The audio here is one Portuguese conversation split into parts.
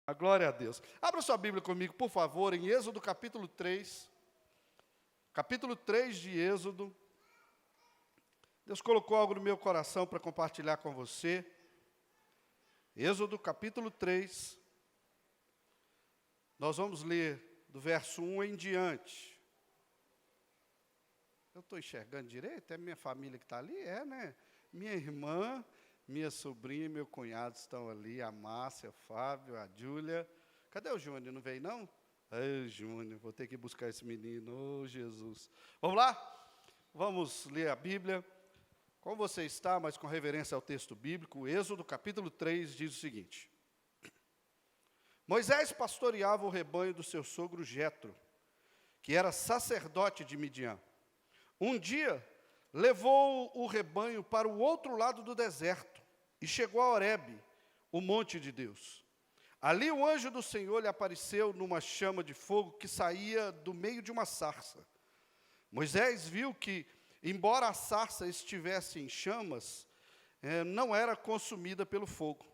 A glória a Deus. Abra sua Bíblia comigo, por favor, em Êxodo capítulo 3. Capítulo 3 de Êxodo. Deus colocou algo no meu coração para compartilhar com você. Êxodo capítulo 3. Nós vamos ler do verso 1 em diante. Eu estou enxergando direito? É minha família que está ali? É, né? Minha irmã, minha sobrinha e meu cunhado estão ali, a Márcia, o Fábio, a Júlia. Cadê o Júnior? Não veio, não? Ai, Júnior, vou ter que buscar esse menino, oh, Jesus. Vamos lá? Vamos ler a Bíblia. Como você está, mas com reverência ao texto bíblico, Êxodo capítulo 3 diz o seguinte. Moisés pastoreava o rebanho do seu sogro Jetro, que era sacerdote de Midian. Um dia, levou o rebanho para o outro lado do deserto e chegou a Horebe, o monte de Deus. Ali o anjo do Senhor lhe apareceu numa chama de fogo que saía do meio de uma sarça. Moisés viu que, embora a sarça estivesse em chamas, não era consumida pelo fogo.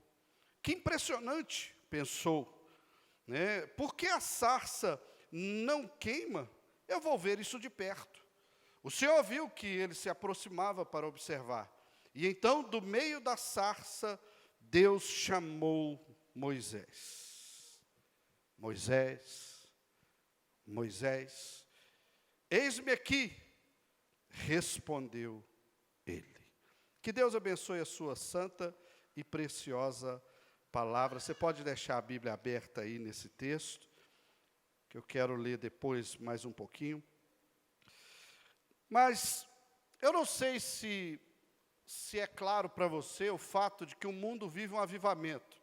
Que impressionante, pensou, né? Por que a sarça não queima? Eu vou ver isso de perto. O Senhor viu que ele se aproximava para observar. E então, do meio da sarça, Deus chamou Moisés. Moisés, Moisés, eis-me aqui, respondeu ele. Que Deus abençoe a sua santa e preciosa palavra. Você pode deixar a Bíblia aberta aí nesse texto, que eu quero ler depois mais um pouquinho. Mas eu não sei se é claro para você o fato de que o mundo vive um avivamento.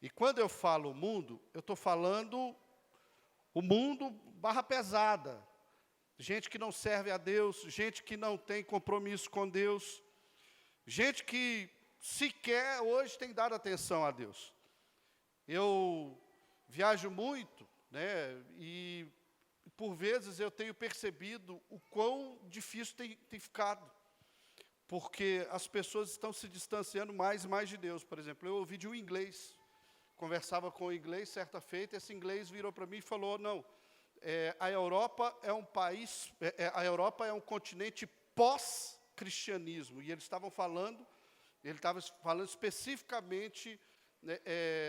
E quando eu falo mundo, eu estou falando o mundo barra pesada. Gente que não serve a Deus, gente que não tem compromisso com Deus, gente que sequer hoje tem dado atenção a Deus. Eu viajo muito, né, e por vezes eu tenho percebido o quão difícil tem ficado, porque as pessoas estão se distanciando mais e mais de Deus. Por exemplo, eu ouvi de um inglês, conversava com um inglês certa feita, esse inglês virou para mim e falou, não, a Europa é um país, a Europa é um continente pós-cristianismo, e ele estava falando especificamente, né,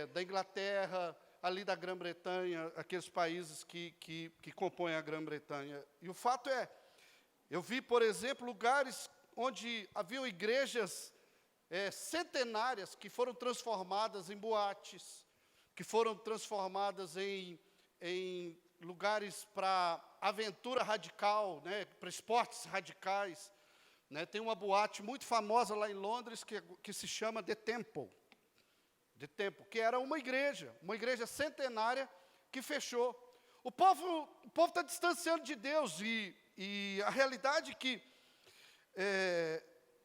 da Inglaterra, ali da Grã-Bretanha, aqueles países que compõem a Grã-Bretanha. E o fato é, eu vi, por exemplo, lugares onde haviam igrejas centenárias que foram transformadas em boates, que foram transformadas em lugares para aventura radical, né, para esportes radicais. Né, tem uma boate muito famosa lá em Londres que se chama The Temple, que era uma igreja centenária que fechou. O povo está distanciando de Deus, e a realidade é que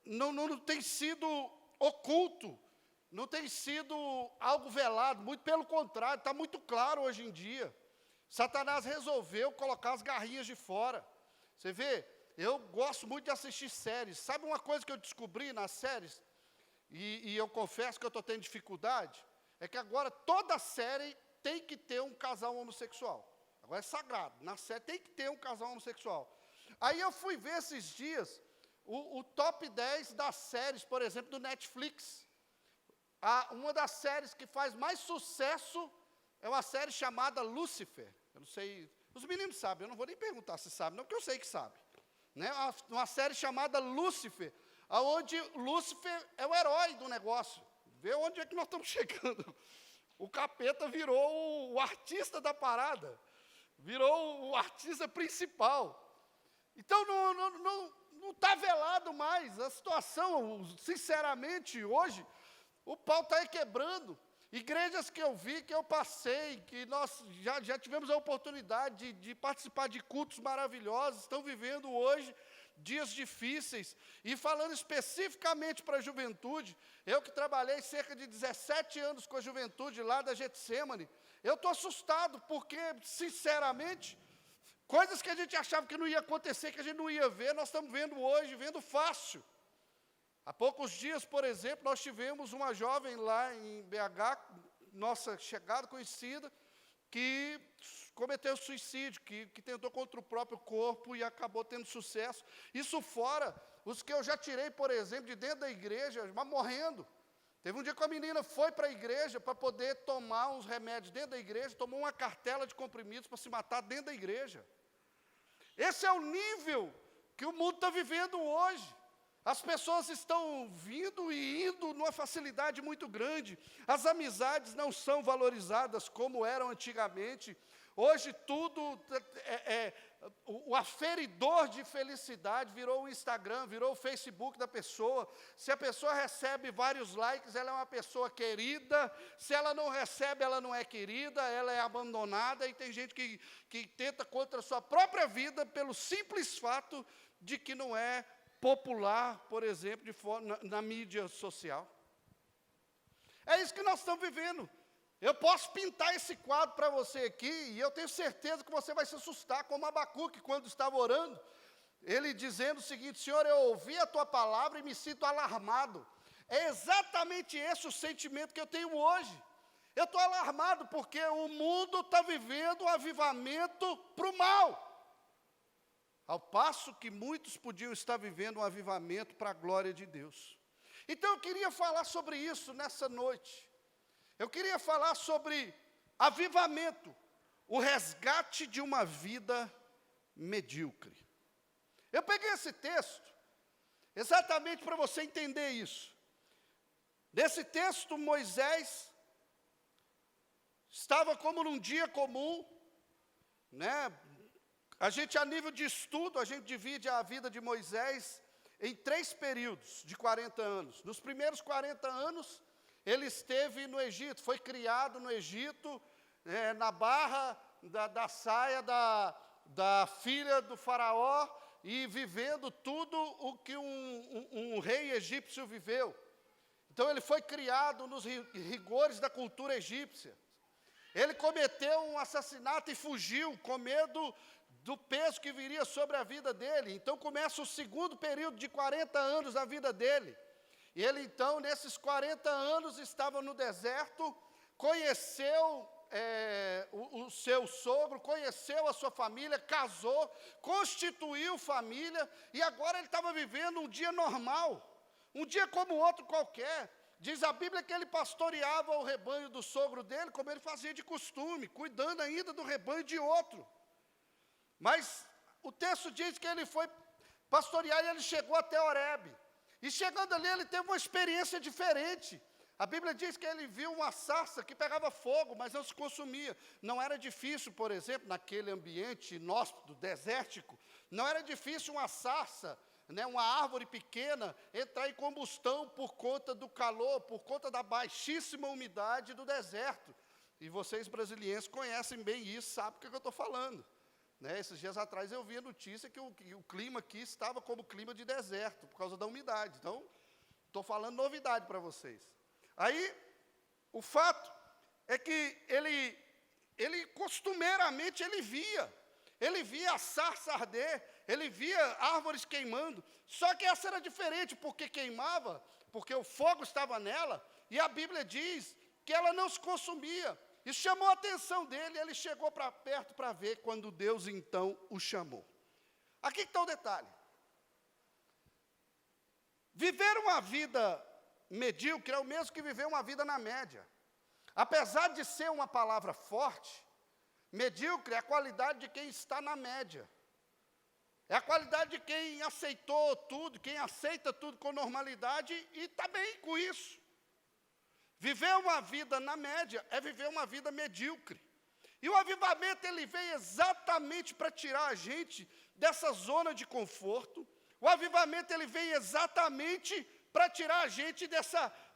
não tem sido oculto, não tem sido algo velado, muito pelo contrário, está muito claro hoje em dia. Satanás resolveu colocar as garrinhas de fora. Você vê, eu gosto muito de assistir séries. Sabe uma coisa que eu descobri nas séries? E eu confesso que eu estou tendo dificuldade, é que agora toda série tem que ter um casal homossexual. Agora é sagrado, na série tem que ter um casal homossexual. Aí eu fui ver esses dias o top 10 das séries, por exemplo, do Netflix. Uma das séries que faz mais sucesso é uma série chamada Lucifer. Eu não sei, os meninos sabem, eu não vou nem perguntar se sabem, não, porque eu sei que sabem. Né? Uma série chamada Lucifer, onde Lúcifer é o herói do negócio. Vê onde é que nós estamos chegando. O capeta virou o artista da parada, virou o artista principal. Então, não está velado mais a situação. Sinceramente, hoje, o pau está aí quebrando. Igrejas que eu vi, que eu passei, que nós já tivemos a oportunidade de participar de cultos maravilhosos, estão vivendo hoje dias difíceis. E falando especificamente para a juventude, eu que trabalhei cerca de 17 anos com a juventude lá da Getsemane, eu estou assustado, porque, sinceramente, coisas que a gente achava que não ia acontecer, que a gente não ia ver, nós estamos vendo hoje, vendo fácil. Há poucos dias, por exemplo, nós tivemos uma jovem lá em BH, nossa chegada conhecida, que cometeu suicídio, que tentou contra o próprio corpo e acabou tendo sucesso. Isso fora os que eu já tirei, por exemplo, de dentro da igreja, mas morrendo. Teve um dia que a menina foi para a igreja para poder tomar uns remédios dentro da igreja, tomou uma cartela de comprimidos para se matar dentro da igreja. Esse é o nível que o mundo está vivendo hoje. As pessoas estão vindo e indo numa facilidade muito grande. As amizades não são valorizadas como eram antigamente. Hoje tudo o aferidor de felicidade virou o Instagram, virou o Facebook da pessoa. Se a pessoa recebe vários likes, ela é uma pessoa querida. Se ela não recebe, ela não é querida, ela é abandonada. E tem gente que tenta contra a sua própria vida pelo simples fato de que não é popular, por exemplo, na mídia social. É isso que nós estamos vivendo. Eu posso pintar esse quadro para você aqui, e eu tenho certeza que você vai se assustar, como Abacuque, quando estava orando, ele dizendo o seguinte: Senhor, eu ouvi a tua palavra e me sinto alarmado. É exatamente esse o sentimento que eu tenho hoje. Eu estou alarmado porque o mundo está vivendo um avivamento para o mal. Ao passo que muitos podiam estar vivendo um avivamento para a glória de Deus. Então eu queria falar sobre isso nessa noite. Eu queria falar sobre avivamento, o resgate de uma vida medíocre. Eu peguei esse texto exatamente para você entender isso. Nesse texto, Moisés estava como num dia comum, né? A gente, a nível de estudo, a gente divide a vida de Moisés em 3 períodos de 40 anos. Nos primeiros 40 anos, ele esteve no Egito, foi criado no Egito, na barra da saia da filha do faraó, e vivendo tudo o que um rei egípcio viveu. Então ele foi criado nos rigores da cultura egípcia. Ele cometeu um assassinato e fugiu com medo do peso que viria sobre a vida dele. Então começa o segundo período de 40 anos da vida dele. E ele então, nesses 40 anos, estava no deserto, conheceu o seu sogro, conheceu a sua família, casou, constituiu família, e agora ele estava vivendo um dia normal, um dia como outro qualquer. Diz a Bíblia que ele pastoreava o rebanho do sogro dele, como ele fazia de costume, cuidando ainda do rebanho de outro. Mas o texto diz que ele foi pastorear e ele chegou até Horebe. E chegando ali, ele teve uma experiência diferente. A Bíblia diz que ele viu uma sarça que pegava fogo, mas não se consumia. Não era difícil, por exemplo, naquele ambiente inóspito, desértico, não era difícil uma sarça, uma árvore pequena, entrar em combustão por conta do calor, por conta da baixíssima umidade do deserto. E vocês brasileiros conhecem bem isso, sabem o que eu estou falando. Esses dias atrás eu vi a notícia que o clima aqui estava como clima de deserto, por causa da umidade. Então, estou falando novidade para vocês. Aí, o fato é que ele costumeiramente ele via a sarça arder, ele via árvores queimando, só que essa era diferente, porque queimava, porque o fogo estava nela, e a Bíblia diz que ela não se consumia. Isso chamou a atenção dele, ele chegou para perto para ver quando Deus então o chamou. Aqui está o detalhe. Viver uma vida medíocre é o mesmo que viver uma vida na média. Apesar de ser uma palavra forte, medíocre é a qualidade de quem está na média. É a qualidade de quem aceitou tudo, quem aceita tudo com normalidade e está bem com isso. Viver uma vida na média é viver uma vida medíocre. E o avivamento, ele vem exatamente para tirar a gente dessa zona de conforto. O avivamento, ele vem exatamente para tirar a gente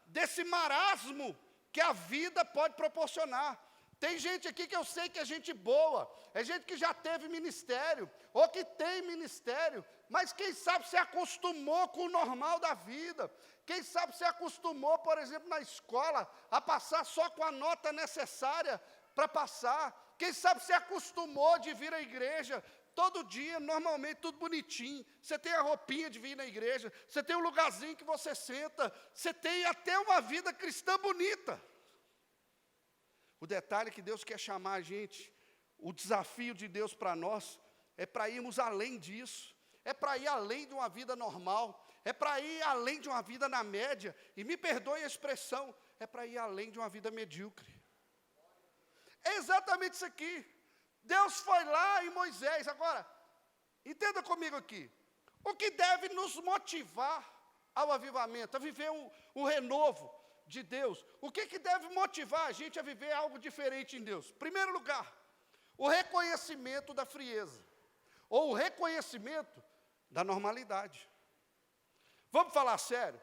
desse marasmo que a vida pode proporcionar. Tem gente aqui que eu sei que é gente boa, é gente que já teve ministério, ou que tem ministério, mas quem sabe se acostumou com o normal da vida. Quem sabe se acostumou, por exemplo, na escola, a passar só com a nota necessária para passar. Quem sabe se acostumou de vir à igreja todo dia, normalmente tudo bonitinho. Você tem a roupinha de vir na igreja, você tem um lugarzinho que você senta, você tem até uma vida cristã bonita. O detalhe é que Deus quer chamar a gente, o desafio de Deus para nós é para irmos além disso, é para ir além de uma vida normal, é para ir além de uma vida na média, e me perdoe a expressão, é para ir além de uma vida medíocre. É exatamente isso aqui. Deus foi lá em Moisés. Agora, entenda comigo aqui, o que deve nos motivar ao avivamento, a viver um renovo de Deus, o que deve motivar a gente a viver algo diferente em Deus? Primeiro lugar, o reconhecimento da frieza, ou o reconhecimento da normalidade. Vamos falar sério?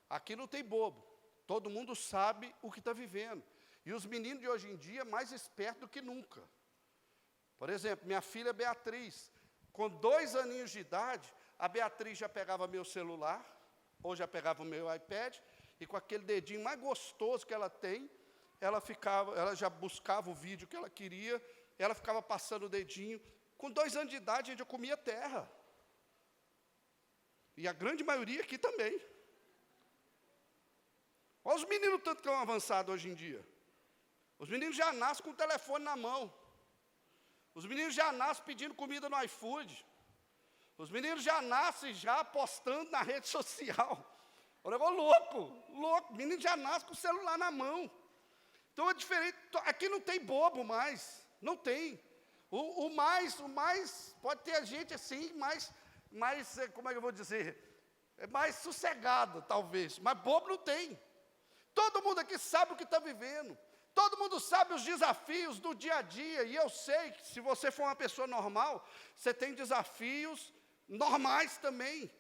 Aqui não tem bobo, todo mundo sabe o que está vivendo, e os meninos de hoje em dia mais espertos do que nunca. Por exemplo, minha filha Beatriz, com 2 aninhos de idade, a Beatriz já pegava meu celular, ou já pegava o meu iPad, e com aquele dedinho mais gostoso que ela tem, ela já buscava o vídeo que ela queria, ela ficava passando o dedinho. Com 2 anos de idade, a gente já comia terra. E a grande maioria aqui também. Olha os meninos tanto que estão avançados hoje em dia. Os meninos já nascem com o telefone na mão. Os meninos já nascem pedindo comida no iFood. Os meninos já nascem já postando na rede social. O negócio louco. O menino já nasce com o celular na mão. Então é diferente. Aqui não tem bobo mais. Não tem. O mais, pode ter gente assim, mais, como é que eu vou dizer? É mais sossegado, talvez. Mas bobo não tem. Todo mundo aqui sabe o que está vivendo. Todo mundo sabe os desafios do dia a dia. E eu sei que se você for uma pessoa normal, você tem desafios normais também.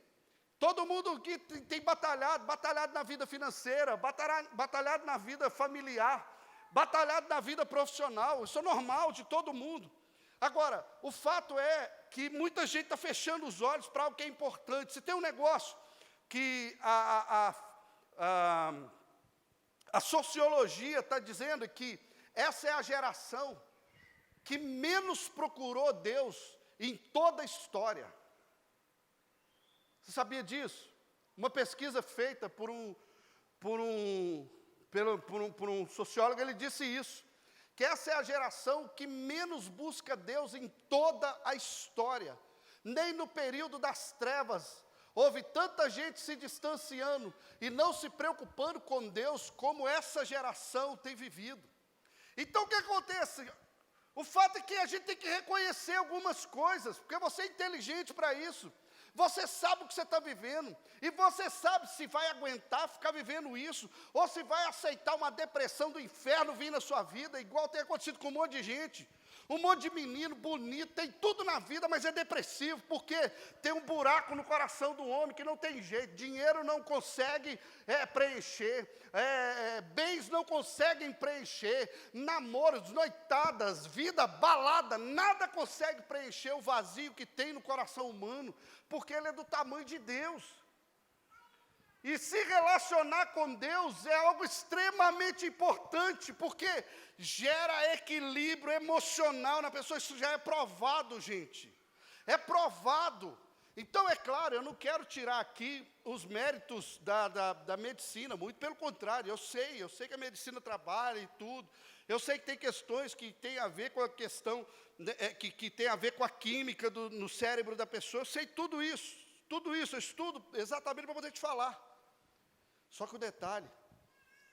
Todo mundo que tem batalhado na vida financeira, batalhado na vida familiar, batalhado na vida profissional. Isso é normal de todo mundo. Agora, o fato é que muita gente está fechando os olhos para algo que é importante. Se tem um negócio que a sociologia está dizendo que essa é a geração que menos procurou Deus em toda a história. Você sabia disso? Uma pesquisa feita por um sociólogo, ele disse isso, que essa é a geração que menos busca Deus em toda a história. Nem no período das trevas houve tanta gente se distanciando e não se preocupando com Deus como essa geração tem vivido. Então o que acontece? O fato é que a gente tem que reconhecer algumas coisas, porque você é inteligente para isso. Você sabe o que você está vivendo, e você sabe se vai aguentar ficar vivendo isso, ou se vai aceitar uma depressão do inferno vir na sua vida, igual tem acontecido com um monte de gente. Um monte de menino bonito, tem tudo na vida, mas é depressivo, porque tem um buraco no coração do homem que não tem jeito. Dinheiro não consegue preencher, bens não conseguem preencher, namoros, noitadas, vida, balada, nada consegue preencher o vazio que tem no coração humano, porque ele é do tamanho de Deus. E se relacionar com Deus é algo extremamente importante, porque gera equilíbrio emocional na pessoa. Isso já é provado, gente. É provado. Então, é claro, eu não quero tirar aqui os méritos da medicina, muito pelo contrário, eu sei que a medicina trabalha e tudo. Eu sei que tem questões que têm a ver com a questão, que tem a ver com a química no cérebro da pessoa. Eu sei tudo isso, eu estudo exatamente para poder te falar. Só que o detalhe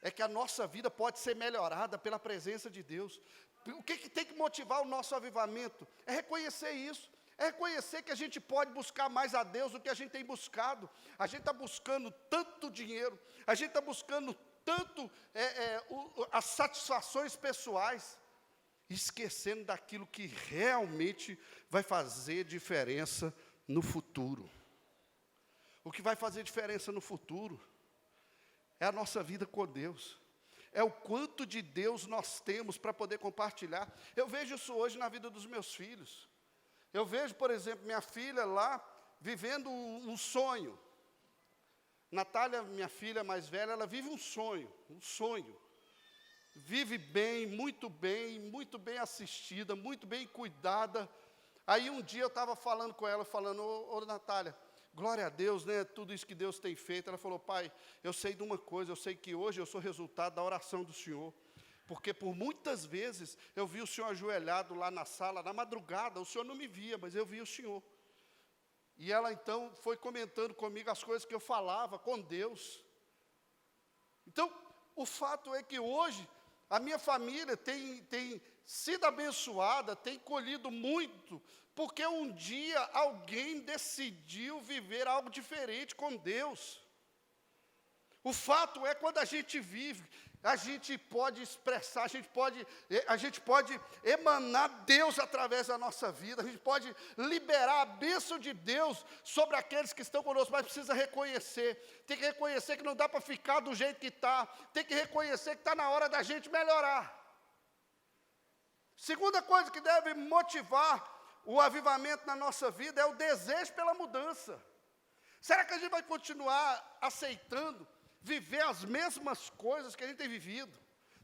é que a nossa vida pode ser melhorada pela presença de Deus. O que tem que motivar o nosso avivamento? É reconhecer isso. É reconhecer que a gente pode buscar mais a Deus do que a gente tem buscado. A gente está buscando tanto dinheiro, a gente está buscando tanto as satisfações pessoais, esquecendo daquilo que realmente vai fazer diferença no futuro. O que vai fazer diferença no futuro é a nossa vida com Deus. É o quanto de Deus nós temos para poder compartilhar. Eu vejo isso hoje na vida dos meus filhos. Eu vejo, por exemplo, minha filha lá, vivendo um sonho. Natália, minha filha mais velha, ela vive um sonho. Vive bem, muito bem assistida, muito bem cuidada. Aí um dia eu estava falando com ela, ô Natália, glória a Deus, né, tudo isso que Deus tem feito. Ela falou, pai, eu sei de uma coisa, eu sei que hoje eu sou resultado da oração do Senhor. Porque por muitas vezes eu vi o senhor ajoelhado lá na sala, na madrugada, o senhor não me via, mas eu via o senhor. E ela então foi comentando comigo as coisas que eu falava com Deus. Então, o fato é que hoje, a minha família tem sido abençoada, tem colhido muito, porque um dia alguém decidiu viver algo diferente com Deus. O fato é, quando a gente vive, a gente pode expressar, a gente pode emanar Deus através da nossa vida, a gente pode liberar a bênção de Deus sobre aqueles que estão conosco, mas precisa reconhecer, tem que reconhecer que não dá para ficar do jeito que está, tem que reconhecer que está na hora da gente melhorar. Segunda coisa que deve motivar o avivamento na nossa vida é o desejo pela mudança. Será que a gente vai continuar aceitando viver as mesmas coisas que a gente tem vivido,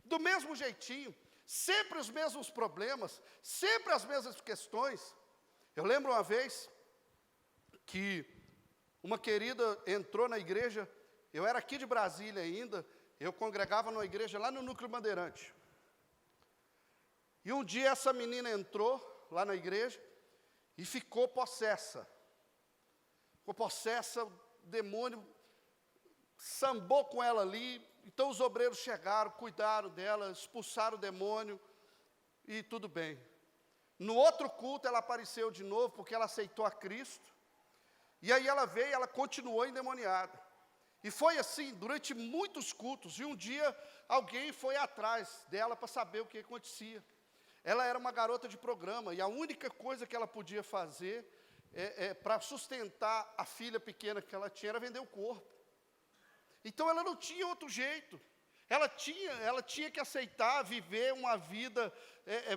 do mesmo jeitinho, sempre os mesmos problemas, sempre as mesmas questões? Eu lembro uma vez que uma querida entrou na igreja, eu era aqui de Brasília ainda, eu congregava numa igreja lá no Núcleo Bandeirante. E um dia essa menina entrou lá na igreja e ficou possessa. Ficou possessa, o demônio sambou com ela ali. Então os obreiros chegaram, cuidaram dela, expulsaram o demônio e tudo bem. No outro culto ela apareceu de novo, porque ela aceitou a Cristo. E aí ela veio, ela continuou endemoniada. E foi assim, durante muitos cultos. E um dia alguém foi atrás dela para saber o que acontecia. Ela era uma garota de programa, e a única coisa que ela podia fazer para sustentar a filha pequena que ela tinha era vender o corpo. Então ela não tinha outro jeito. Ela tinha que aceitar viver uma vida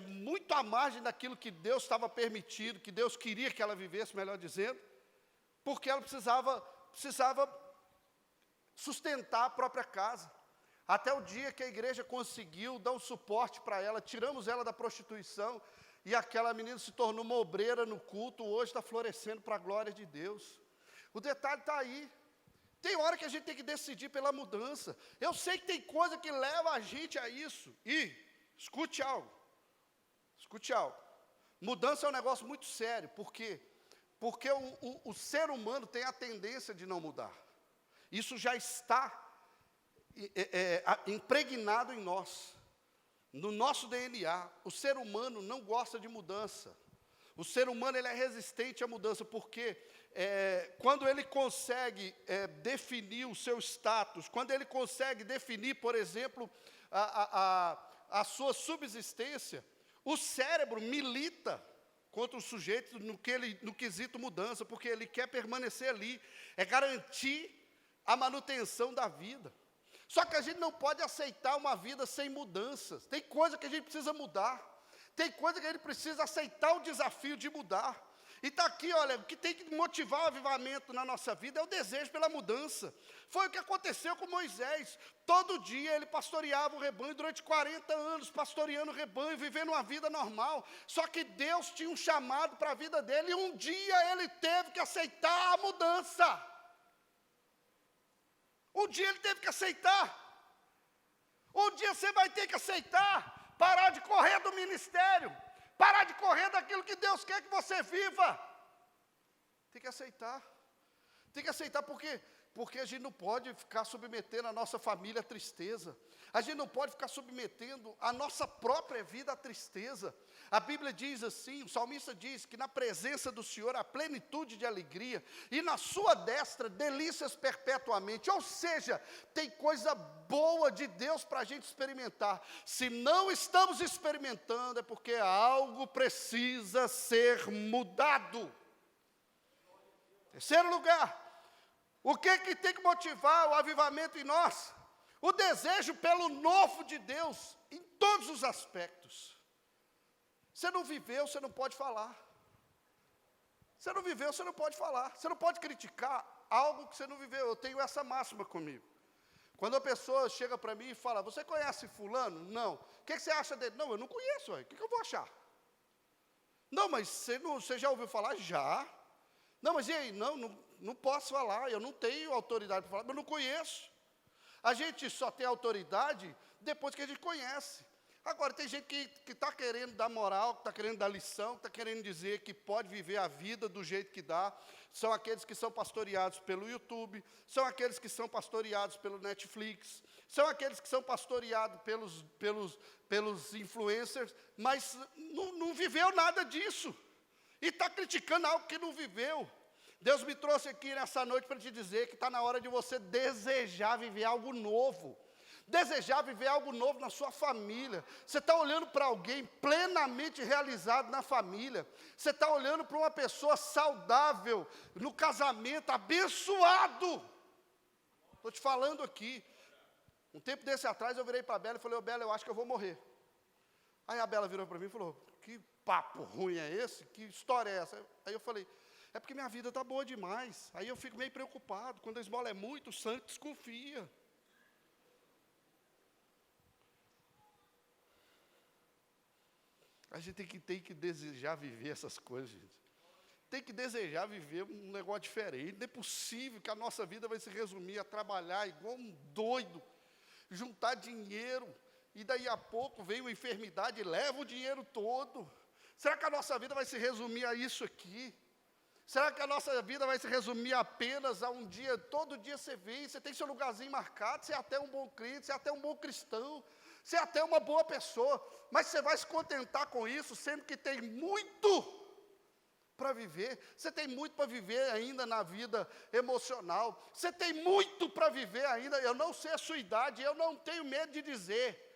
muito à margem daquilo que Deus estava permitindo, que Deus queria que ela vivesse, melhor dizendo, porque ela precisava sustentar a própria casa. Até o dia que a igreja conseguiu dar um suporte para ela, tiramos ela da prostituição, e aquela menina se tornou uma obreira no culto, hoje está florescendo para a glória de Deus. O detalhe está aí. Tem hora que a gente tem que decidir pela mudança. Eu sei que tem coisa que leva a gente a isso. E, escute algo. Mudança é um negócio muito sério. Por quê? Porque o ser humano tem a tendência de não mudar. Isso já está impregnado em nós, no nosso DNA. O ser humano não gosta de mudança. O ser humano ele é resistente à mudança, porque quando ele consegue definir o seu status, quando ele consegue definir, por exemplo, a sua subsistência, o cérebro milita contra o sujeito no quesito mudança, porque ele quer permanecer ali, é garantir a manutenção da vida. Só que a gente não pode aceitar uma vida sem mudanças. Tem coisa que a gente precisa mudar. Tem coisa que a gente precisa aceitar o desafio de mudar. E está aqui, olha, o que tem que motivar o avivamento na nossa vida é o desejo pela mudança. Foi o que aconteceu com Moisés. Todo dia ele pastoreava o rebanho, durante 40 anos, pastoreando o rebanho, vivendo uma vida normal. Só que Deus tinha um chamado para a vida dele, e um dia ele teve que aceitar a mudança. Um dia ele teve que aceitar. Um dia você vai ter que aceitar, parar de correr do ministério, parar de correr daquilo que Deus quer que você viva. Tem que aceitar. Tem que aceitar porque a gente não pode ficar submetendo a nossa família à tristeza. A gente não pode ficar submetendo a nossa própria vida à tristeza. A Bíblia diz assim, o salmista diz que na presença do Senhor há plenitude de alegria, e na sua destra delícias perpetuamente. Ou seja, tem coisa boa de Deus para a gente experimentar. Se não estamos experimentando, é porque algo precisa ser mudado. Terceiro lugar, o que tem que motivar o avivamento em nós? O desejo pelo novo de Deus, em todos os aspectos. Você não viveu, você não pode falar. Você não viveu, você não pode falar. Você não pode criticar algo que você não viveu. Eu tenho essa máxima comigo. Quando a pessoa chega para mim e fala, você conhece fulano? Não. O que você acha dele? Não, eu não conheço. O que eu vou achar? Não, mas você já ouviu falar? Já. Não, mas e aí? Não posso falar, eu não tenho autoridade para falar, mas eu não conheço. A gente só tem autoridade depois que a gente conhece. Agora, tem gente que está querendo dar moral, que está querendo dar lição, que está querendo dizer que pode viver a vida do jeito que dá. São aqueles que são pastoreados pelo YouTube, são aqueles que são pastoreados pelo Netflix, são aqueles que são pastoreados pelos influencers, mas não viveu nada disso. E está criticando algo que não viveu. Deus me trouxe aqui nessa noite para te dizer que está na hora de você desejar viver algo novo. Desejar viver algo novo na sua família. Você está olhando para alguém plenamente realizado na família. Você está olhando para uma pessoa saudável no casamento, abençoado. Estou te falando aqui. Um tempo desse atrás eu virei para a Bela e falei, ô Bela, eu acho que eu vou morrer. Aí a Bela virou para mim e falou, que papo ruim é esse? Que história é essa? Aí eu falei, é porque minha vida está boa demais. Aí eu fico meio preocupado. Quando a esmola é muito, o santo desconfia. A gente tem que desejar viver essas coisas, gente. Tem que desejar viver um negócio diferente. Não é possível que a nossa vida vai se resumir a trabalhar igual um doido, juntar dinheiro, e daí a pouco vem uma enfermidade e leva o dinheiro todo. Será que a nossa vida vai se resumir a isso aqui? Será que a nossa vida vai se resumir apenas a um dia, todo dia você vem, você tem seu lugarzinho marcado, você é até um bom crente, você é até um bom cristão, você é até uma boa pessoa, mas você vai se contentar com isso, sendo que tem muito para viver. Você tem muito para viver ainda na vida emocional. Você tem muito para viver ainda. Eu não sei a sua idade, eu não tenho medo de dizer.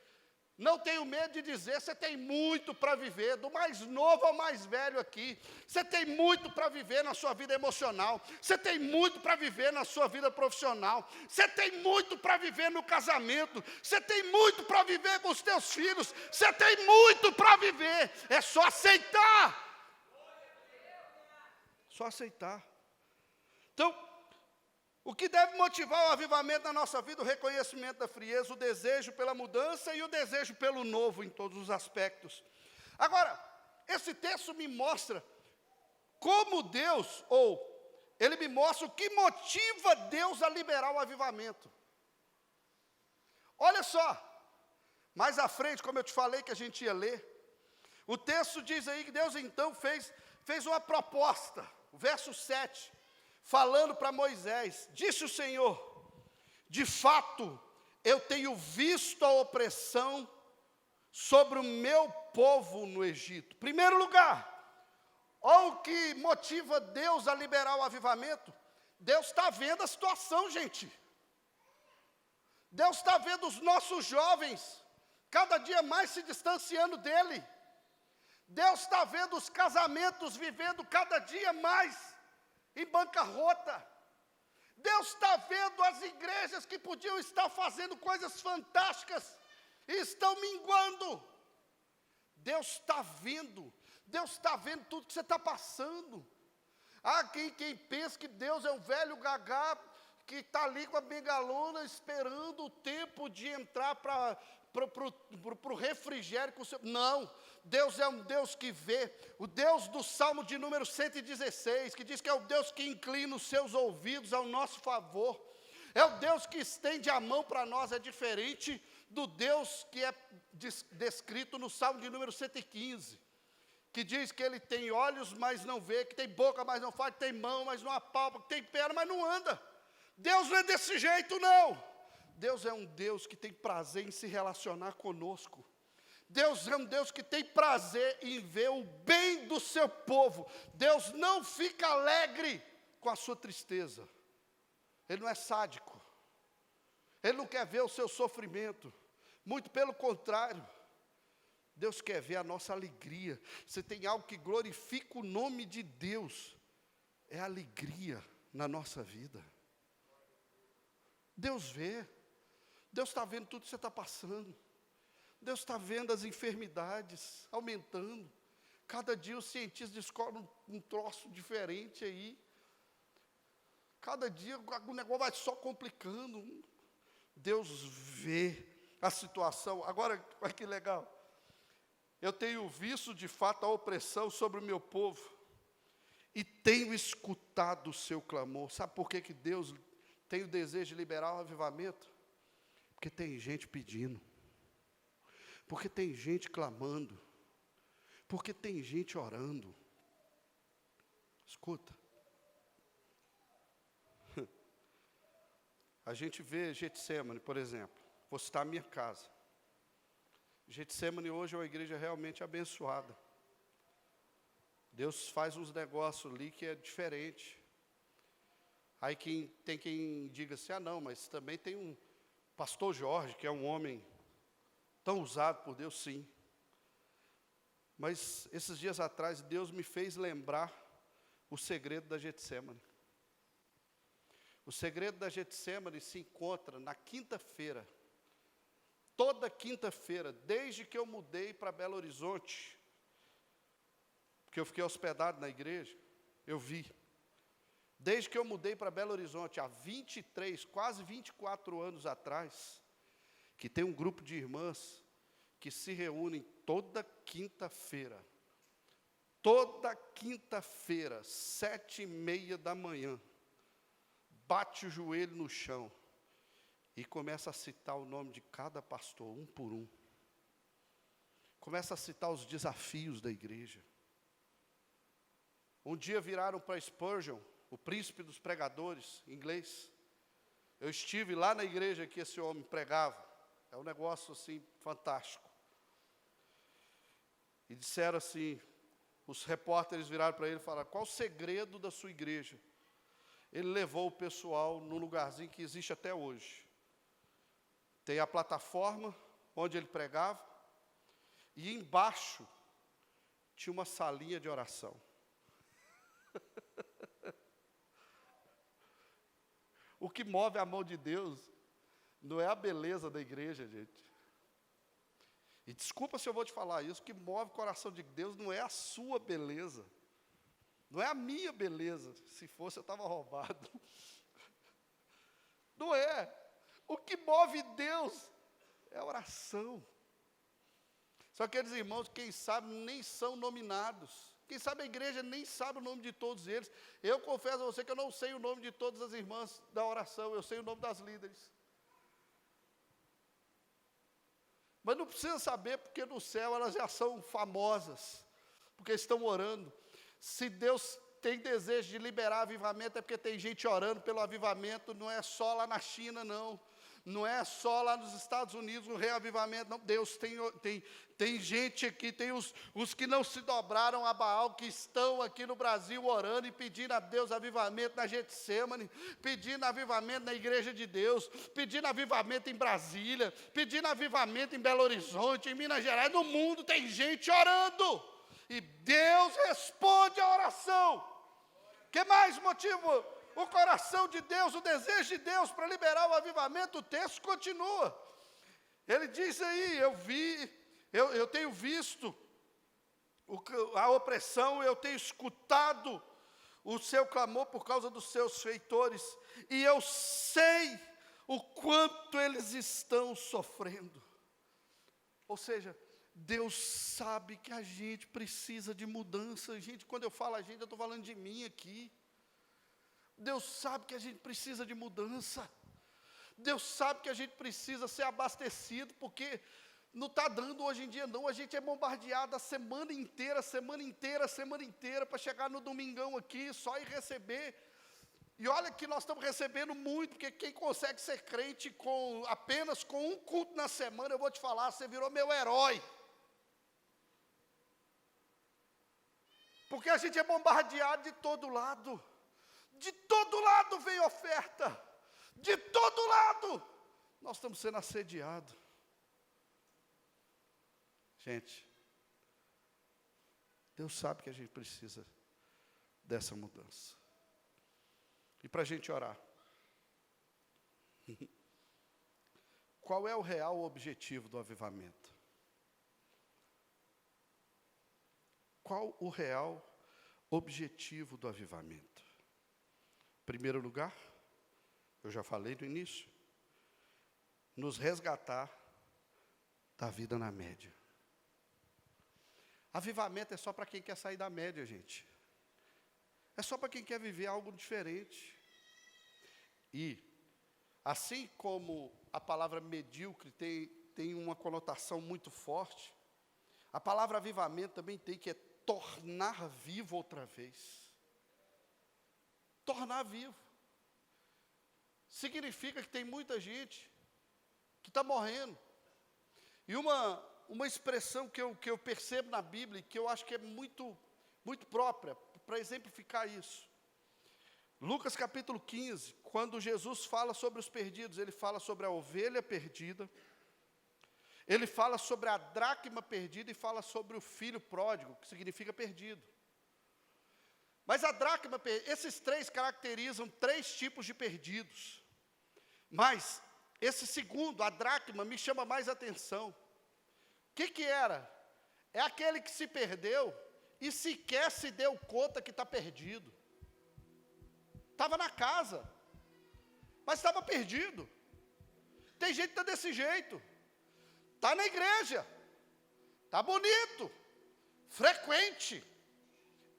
Não tenho medo de dizer, você tem muito para viver, do mais novo ao mais velho aqui. Você tem muito para viver na sua vida emocional. Você tem muito para viver na sua vida profissional. Você tem muito para viver no casamento. Você tem muito para viver com os teus filhos. Você tem muito para viver. É só aceitar. Só aceitar. Então, o que deve motivar o avivamento na nossa vida? O reconhecimento da frieza, o desejo pela mudança e o desejo pelo novo em todos os aspectos. Agora, esse texto me mostra como Deus, ele me mostra o que motiva Deus a liberar o avivamento. Olha só, mais à frente, como eu te falei que a gente ia ler, o texto diz aí que Deus então fez uma proposta, o verso 7, falando para Moisés, disse o Senhor, de fato, eu tenho visto a opressão sobre o meu povo no Egito. Primeiro lugar, olha o que motiva Deus a liberar o avivamento. Deus está vendo a situação, gente. Deus está vendo os nossos jovens, cada dia mais se distanciando dEle. Deus está vendo os casamentos vivendo cada dia mais em bancarrota. Deus está vendo as igrejas que podiam estar fazendo coisas fantásticas e estão minguando. Deus está vendo tudo que você está passando. Há quem pensa que Deus é um velho gagá que está ali com a bengalona esperando o tempo de entrar para o refrigério com o seu... Não, Deus é um Deus que vê. O Deus do Salmo de número 116, que diz que é o Deus que inclina os seus ouvidos ao nosso favor. É o Deus que estende a mão para nós, é diferente do Deus que é descrito no Salmo de número 115, que diz que ele tem olhos, mas não vê, que tem boca, mas não fala, que tem mão, mas não apalpa, que tem perna, mas não anda. Deus não é desse jeito, não. Deus é um Deus que tem prazer em se relacionar conosco. Deus é um Deus que tem prazer em ver o bem do seu povo. Deus não fica alegre com a sua tristeza. Ele não é sádico. Ele não quer ver o seu sofrimento. Muito pelo contrário. Deus quer ver a nossa alegria. Se tem algo que glorifica o nome de Deus, é a alegria na nossa vida. Deus vê. Deus está vendo tudo que você está passando. Deus está vendo as enfermidades aumentando. Cada dia os cientistas descobrem um troço diferente aí. Cada dia o negócio vai só complicando. Deus vê a situação. Agora, olha que legal. Eu tenho visto de fato a opressão sobre o meu povo. E tenho escutado o seu clamor. Sabe por que Deus tem o desejo de liberar o avivamento? Porque tem gente pedindo. Porque tem gente clamando. Porque tem gente orando. Escuta. A gente vê Getsemane, por exemplo. Vou citar a minha casa. Getsemane hoje é uma igreja realmente abençoada. Deus faz uns negócios ali que é diferente. Aí tem quem diga assim, não, mas também tem um pastor Jorge, que é um homem tão usado por Deus, sim. Mas esses dias atrás, Deus me fez lembrar o segredo da Getsemane. O segredo da Getsemane se encontra na quinta-feira. Toda quinta-feira, desde que eu mudei para Belo Horizonte, porque eu fiquei hospedado na igreja, eu vi. Desde que eu mudei para Belo Horizonte, há 23, quase 24 anos atrás, que tem um grupo de irmãs que se reúnem toda quinta-feira. Toda quinta-feira, 7:30 da manhã, bate o joelho no chão e começa a citar o nome de cada pastor, um por um. Começa a citar os desafios da igreja. Um dia viraram para Spurgeon, o príncipe dos pregadores, em inglês. Eu estive lá na igreja que esse homem pregava. É um negócio assim, fantástico. E disseram assim, os repórteres viraram para ele e falaram, qual o segredo da sua igreja? Ele levou o pessoal num lugarzinho que existe até hoje. Tem a plataforma onde ele pregava, e embaixo tinha uma salinha de oração. O que move a mão de Deus não é a beleza da igreja, gente. E desculpa se eu vou te falar isso, o que move o coração de Deus não é a sua beleza. Não é a minha beleza. Se fosse, eu estava roubado. Não é. O que move Deus é a oração. Só que aqueles irmãos, quem sabe, nem são nominados. Quem sabe a igreja nem sabe o nome de todos eles. Eu confesso a você que eu não sei o nome de todas as irmãs da oração, eu sei o nome das líderes. Mas não precisa saber, porque no céu elas já são famosas, porque estão orando. Se Deus tem desejo de liberar avivamento, é porque tem gente orando pelo avivamento, não é só lá na China, não. Não é só lá nos Estados Unidos o reavivamento, não. Deus tem gente aqui, tem os que não se dobraram a Baal, que estão aqui no Brasil orando e pedindo a Deus avivamento na Getsemane, pedindo avivamento na igreja de Deus, pedindo avivamento em Brasília, pedindo avivamento em Belo Horizonte, em Minas Gerais. No mundo tem gente orando, e Deus responde a oração. Que mais motivo? O coração de Deus, o desejo de Deus para liberar o avivamento, o texto continua. Ele diz aí, eu tenho visto a opressão, eu tenho escutado o seu clamor por causa dos seus feitores, e eu sei o quanto eles estão sofrendo. Ou seja, Deus sabe que a gente precisa de mudança. Gente, quando eu falo a gente, eu estou falando de mim aqui. Deus sabe que a gente precisa de mudança. Deus sabe que a gente precisa ser abastecido, porque não está dando hoje em dia, não. A gente é bombardeado a semana inteira, para chegar no domingão aqui, só ir receber. E olha que nós estamos recebendo muito, porque quem consegue ser crente apenas com um culto na semana, eu vou te falar, você virou meu herói. Porque a gente é bombardeado de todo lado. De todo lado vem oferta. De todo lado nós estamos sendo assediados. Gente, Deus sabe que a gente precisa dessa mudança. E para a gente orar, qual é o real objetivo do avivamento? Qual o real objetivo do avivamento? Em primeiro lugar, eu já falei no início, nos resgatar da vida na média. Avivamento é só para quem quer sair da média, gente. É só para quem quer viver algo diferente. E, assim como a palavra medíocre tem tem uma conotação muito forte. A palavra avivamento também tem, que é tornar vivo outra vez. Tornar vivo. Significa que tem muita gente que está morrendo. E uma expressão que eu percebo na Bíblia, que eu acho que é muito, muito própria, para exemplificar isso. Lucas capítulo 15, quando Jesus fala sobre os perdidos, ele fala sobre a ovelha perdida, ele fala sobre a dracma perdida e fala sobre o filho pródigo, que significa perdido. Mas a dracma, esses três caracterizam três tipos de perdidos. Mas esse segundo, a dracma, me chama mais atenção. O que era? É aquele que se perdeu e sequer se deu conta que está perdido. Estava na casa, mas estava perdido. Tem gente que está desse jeito. Está na igreja, está bonito, frequente,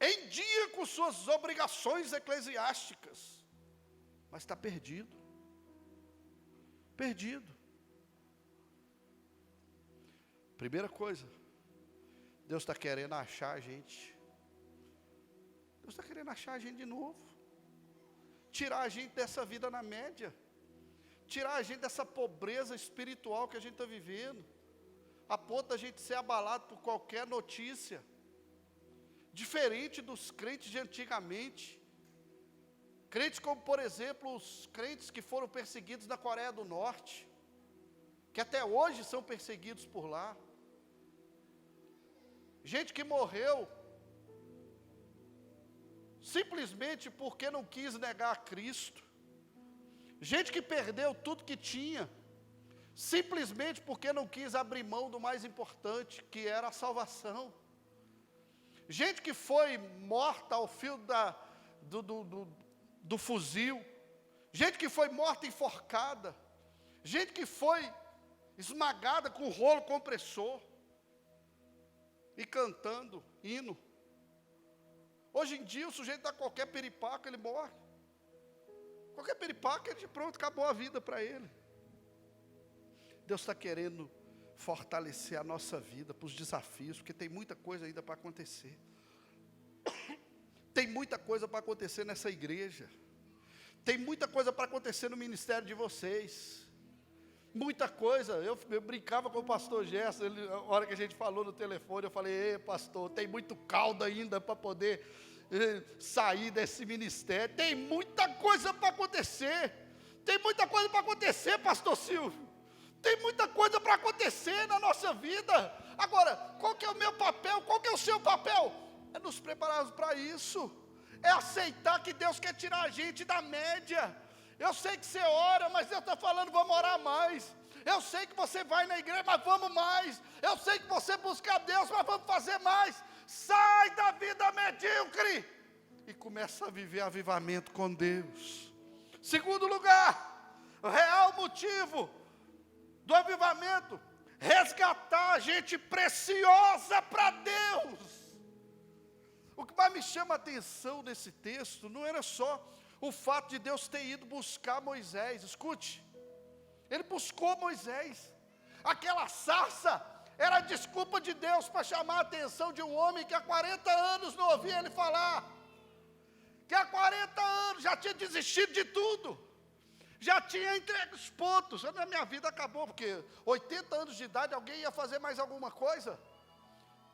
em dia com suas obrigações eclesiásticas, mas está perdido. Perdido. Primeira coisa, Deus está querendo achar a gente. Deus está querendo achar a gente de novo. Tirar a gente dessa vida na média. Tirar a gente dessa pobreza espiritual que a gente está vivendo. A ponto da gente ser abalado por qualquer notícia. Diferente dos crentes de antigamente. Crentes como, por exemplo, os crentes que foram perseguidos na Coreia do Norte. Que até hoje são perseguidos por lá. Gente que morreu simplesmente porque não quis negar a Cristo. Gente que perdeu tudo que tinha, simplesmente porque não quis abrir mão do mais importante, que era a salvação. Gente que foi morta ao fio do fuzil. Gente que foi morta enforcada. Gente que foi esmagada com rolo compressor. E cantando hino. Hoje em dia o sujeito dá qualquer piripaca, ele morre. Qualquer piripaca, ele pronto, acabou a vida para ele. Deus está querendo fortalecer a nossa vida para os desafios, porque tem muita coisa ainda para acontecer. Tem muita coisa para acontecer nessa igreja. Tem muita coisa para acontecer no ministério de vocês. Muita coisa. Eu brincava com o pastor Gerson, a hora que a gente falou no telefone, eu falei: ei, pastor, tem muito caldo ainda para poder sair desse ministério. Tem muita coisa para acontecer. Tem muita coisa para acontecer, pastor Silvio. Tem muita coisa para acontecer na nossa vida. Agora, qual que é o meu papel? Qual que é o seu papel? É nos prepararmos para isso. É aceitar que Deus quer tirar a gente da média. Eu sei que você ora, mas Deus está falando, vamos orar mais. Eu sei que você vai na igreja, mas vamos mais. Eu sei que você busca a Deus, mas vamos fazer mais. Sai da vida medíocre e começa a viver avivamento com Deus. Segundo lugar, o real motivo do avivamento: resgatar gente preciosa para Deus. O que mais me chama a atenção nesse texto não era só o fato de Deus ter ido buscar Moisés. Escute, ele buscou Moisés. Aquela sarça era a desculpa de Deus para chamar a atenção de um homem que há 40 anos não ouvia ele falar. Que há 40 anos já tinha desistido de tudo. Já tinha entregue os pontos. A minha vida acabou, porque 80 anos de idade alguém ia fazer mais alguma coisa.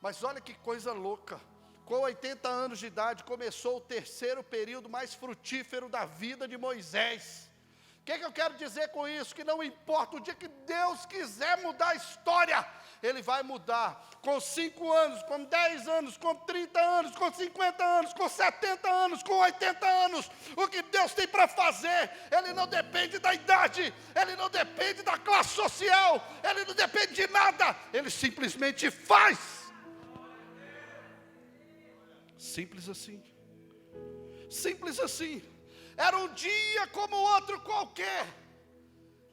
Mas olha que coisa louca. Com 80 anos de idade, começou o terceiro período mais frutífero da vida de Moisés. O que eu quero dizer com isso? Que não importa o dia que Deus quiser mudar a história, Ele vai mudar. Com 5 anos, com 10 anos, com 30 anos, com 50 anos, com 70 anos, com 80 anos. O que Deus tem para fazer, Ele não depende da idade, Ele não depende da classe social, Ele não depende de nada, Ele simplesmente faz. Simples assim. Simples assim. Era um dia como outro qualquer.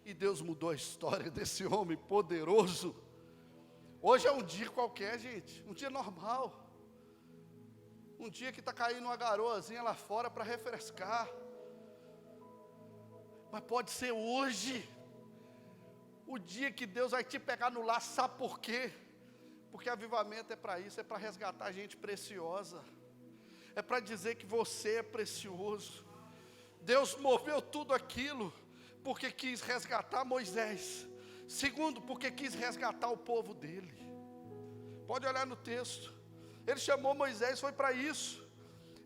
E Deus mudou a história desse homem poderoso. Hoje é um dia qualquer, gente. Um dia normal. Um dia que está caindo uma garoazinha lá fora para refrescar. Mas pode ser hoje o dia que Deus vai te pegar no laço, sabe por quê? Porque avivamento é para isso, é para resgatar gente preciosa, é para dizer que você é precioso. Deus moveu tudo aquilo, porque quis resgatar Moisés. Segundo, porque quis resgatar o povo dele. Pode olhar no texto, ele chamou Moisés, foi para isso.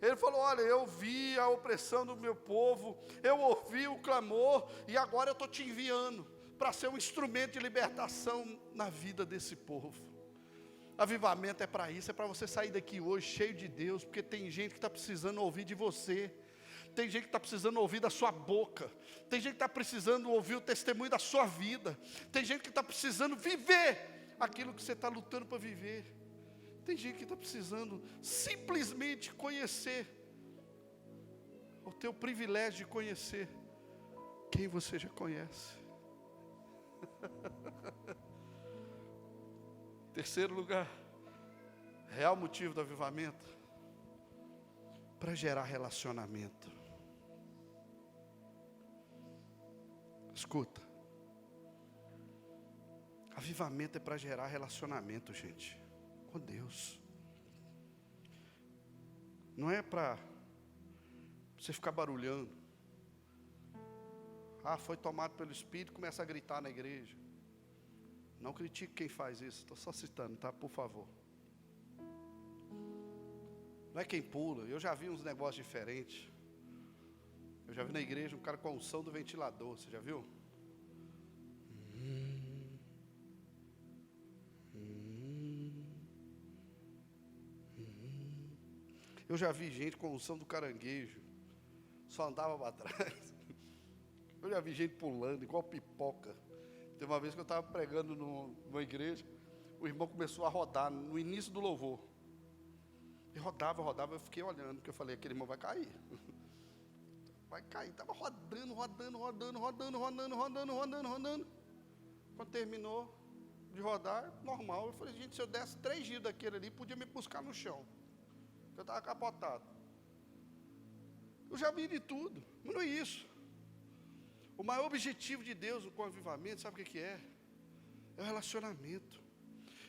Ele falou, olha, eu vi a opressão do meu povo, eu ouvi o clamor, e agora eu estou te enviando, para ser um instrumento de libertação na vida desse povo. Avivamento é para isso, é para você sair daqui hoje cheio de Deus, porque tem gente que está precisando ouvir de você, tem gente que está precisando ouvir da sua boca, tem gente que está precisando ouvir o testemunho da sua vida, tem gente que está precisando viver aquilo que você está lutando para viver, tem gente que está precisando simplesmente conhecer, o teu privilégio de conhecer quem você já conhece. Terceiro lugar, real motivo do avivamento, para gerar relacionamento. Escuta, avivamento é para gerar relacionamento, gente, com Deus. Não é para você ficar barulhando. Foi tomado pelo Espírito, começa a gritar na igreja. Não critique quem faz isso, estou só citando, tá? Por favor. Não é quem pula, eu já vi uns negócios diferentes. Eu já vi na igreja um cara com a unção do ventilador, você já viu? Eu já vi gente com a unção do caranguejo, só andava para trás. Eu já vi gente pulando, igual pipoca. Teve uma vez que eu estava pregando numa igreja, o irmão começou a rodar no início do louvor. E rodava, eu fiquei olhando, porque eu falei, aquele irmão vai cair. Vai cair, estava rodando. Quando terminou de rodar, normal, eu falei, gente, se eu desse 3 giros daquele ali, podia me buscar no chão. Eu estava capotado. Eu já vi de tudo, mas não é isso. O maior objetivo de Deus com o avivamento, sabe o que é? É o relacionamento.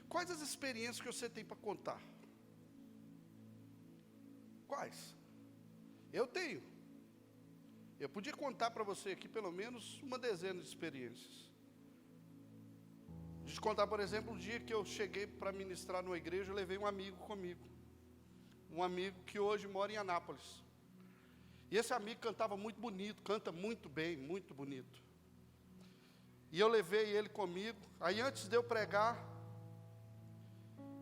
Quais as experiências que você tem para contar? Quais? Eu tenho. Eu podia contar para você aqui pelo menos uma dezena de experiências. Deixa eu contar, por exemplo, um dia que eu cheguei para ministrar numa igreja, eu levei um amigo comigo. Um amigo que hoje mora em Anápolis. E esse amigo cantava muito bonito, canta muito bem, muito bonito. E eu levei ele comigo. Aí antes de eu pregar,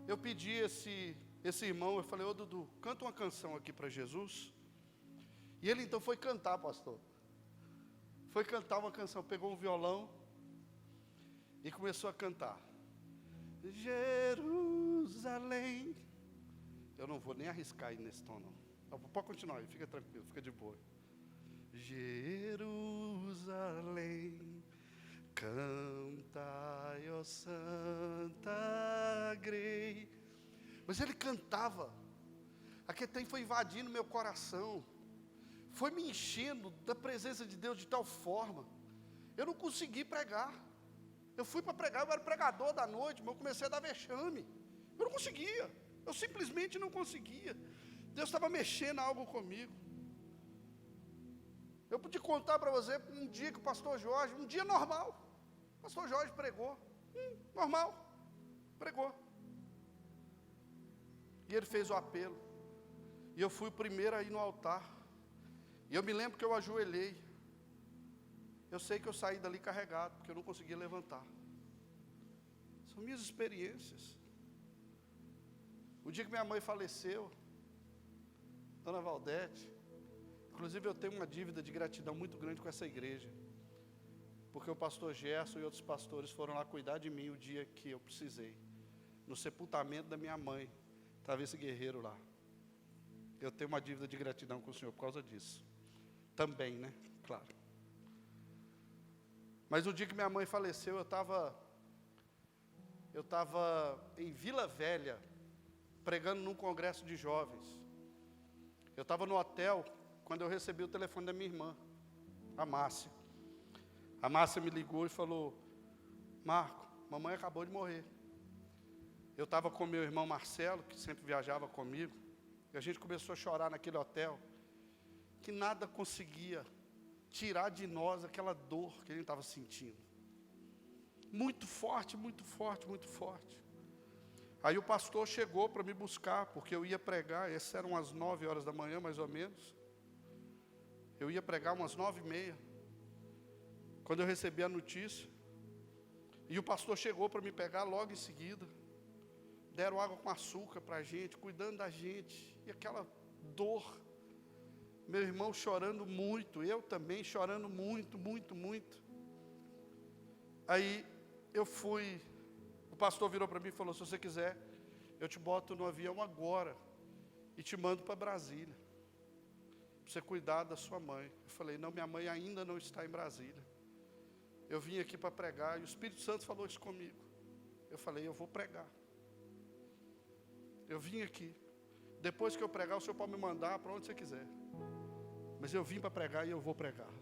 eu pedi esse irmão, eu falei, ô Dudu, canta uma canção aqui para Jesus. E ele então foi cantar, pastor. Foi cantar uma canção, pegou um violão e começou a cantar. Jerusalém. Eu não vou nem arriscar aí nesse tom, não. Pode continuar aí, fica tranquilo, fica de boa. Jerusalém, cantai, ó Santa Grei. Mas ele cantava, aquele tempo foi invadindo meu coração, foi me enchendo da presença de Deus de tal forma, eu não consegui pregar. Eu fui para pregar, eu era pregador da noite, mas eu comecei a dar vexame. Eu não conseguia, eu simplesmente não conseguia. Deus estava mexendo algo comigo. Eu podia contar para você um dia que o pastor Jorge, um dia normal, o pastor Jorge pregou, normal, pregou. E ele fez o apelo. E eu fui o primeiro a ir no altar. E eu me lembro que eu ajoelhei. Eu sei que eu saí dali carregado, porque eu não conseguia levantar. São minhas experiências. O dia que minha mãe faleceu, Dona Valdete, inclusive eu tenho uma dívida de gratidão muito grande com essa igreja, porque o pastor Gerson e outros pastores foram lá cuidar de mim o dia que eu precisei. No sepultamento da minha mãe, estava esse guerreiro lá. Eu tenho uma dívida de gratidão com o Senhor por causa disso. Também, né? Claro. Mas o dia que minha mãe faleceu, eu estava em Vila Velha, pregando num congresso de jovens. Eu estava no hotel, quando eu recebi o telefone da minha irmã, a Márcia. A Márcia me ligou e falou, Marco, mamãe acabou de morrer. Eu estava com meu irmão Marcelo, que sempre viajava comigo, e a gente começou a chorar naquele hotel, que nada conseguia tirar de nós aquela dor que a gente estava sentindo. Muito forte, muito forte, muito forte. Aí o pastor chegou para me buscar, porque eu ia pregar, essas eram as 9 horas da manhã, mais ou menos. Eu ia pregar umas 9h30, quando eu recebi a notícia. E o pastor chegou para me pegar logo em seguida. Deram água com açúcar para a gente, cuidando da gente. E aquela dor. Meu irmão chorando muito, eu também chorando muito, muito, muito. Aí eu fui, o pastor virou para mim e falou: se você quiser, eu te boto no avião agora e te mando para Brasília, para você cuidar da sua mãe. Eu falei: não, minha mãe ainda não está em Brasília. Eu vim aqui para pregar e o Espírito Santo falou isso comigo. Eu falei: eu vou pregar. Eu vim aqui. Depois que eu pregar, o Senhor pode me mandar para onde você quiser. Mas eu vim para pregar e eu vou pregar.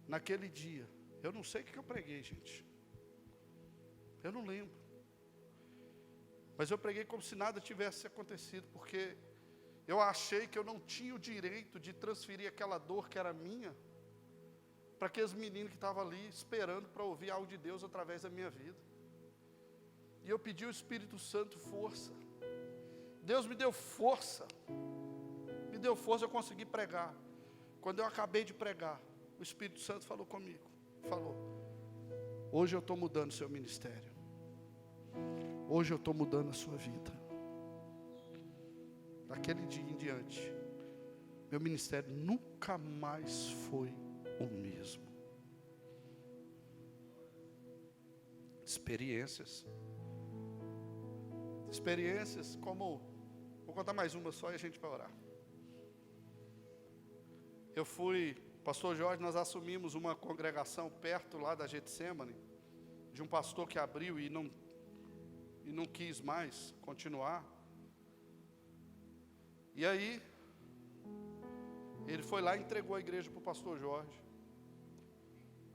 Naquele dia, eu não sei o que eu preguei, gente. Eu não lembro. Mas eu preguei como se nada tivesse acontecido, porque eu achei que eu não tinha o direito de transferir aquela dor que era minha para aqueles meninos que estavam ali esperando para ouvir algo de Deus através da minha vida. E eu pedi ao Espírito Santo força. Deus me deu força. Me deu força, eu consegui pregar. Quando eu acabei de pregar, o Espírito Santo falou comigo. Falou: hoje eu estou mudando o seu ministério. Hoje eu estou mudando a sua vida. Daquele dia em diante, meu ministério nunca mais foi o mesmo. Experiências como, vou contar mais uma só e a gente vai orar. Eu fui, pastor Jorge, nós assumimos uma congregação perto lá da Getsemane, de um pastor que abriu e não quis mais continuar. E aí, ele foi lá e entregou a igreja para o pastor Jorge.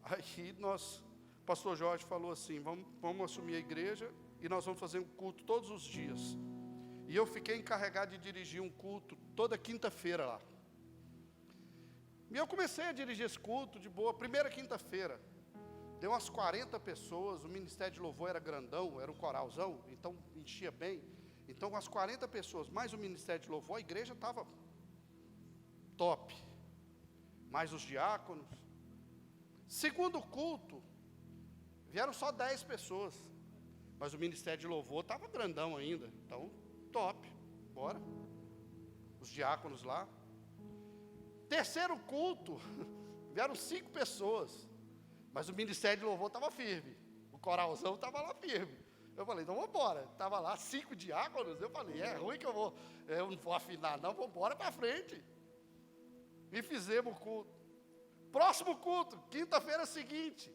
Aí o pastor Jorge falou assim: vamos assumir a igreja e nós vamos fazer um culto todos os dias. E eu fiquei encarregado de dirigir um culto toda quinta-feira lá. E eu comecei a dirigir esse culto de boa, primeira quinta-feira. Deu umas 40 pessoas, o ministério de louvor era grandão, era um coralzão, então enchia bem. Então, umas 40 pessoas, mais o ministério de louvor, a igreja estava top. Mais os diáconos. Segundo culto, vieram só 10 pessoas. Mas o ministério de louvor estava grandão ainda. Então, top, bora. Os diáconos lá. Terceiro culto, vieram 5 pessoas. Mas o ministério de louvor estava firme. O coralzão estava lá firme. Eu falei: então vamos embora. Estava lá 5 diáconos. Eu falei: é ruim que eu não vou afinar não, vamos embora para frente. E fizemos o culto. Próximo culto, quinta-feira seguinte.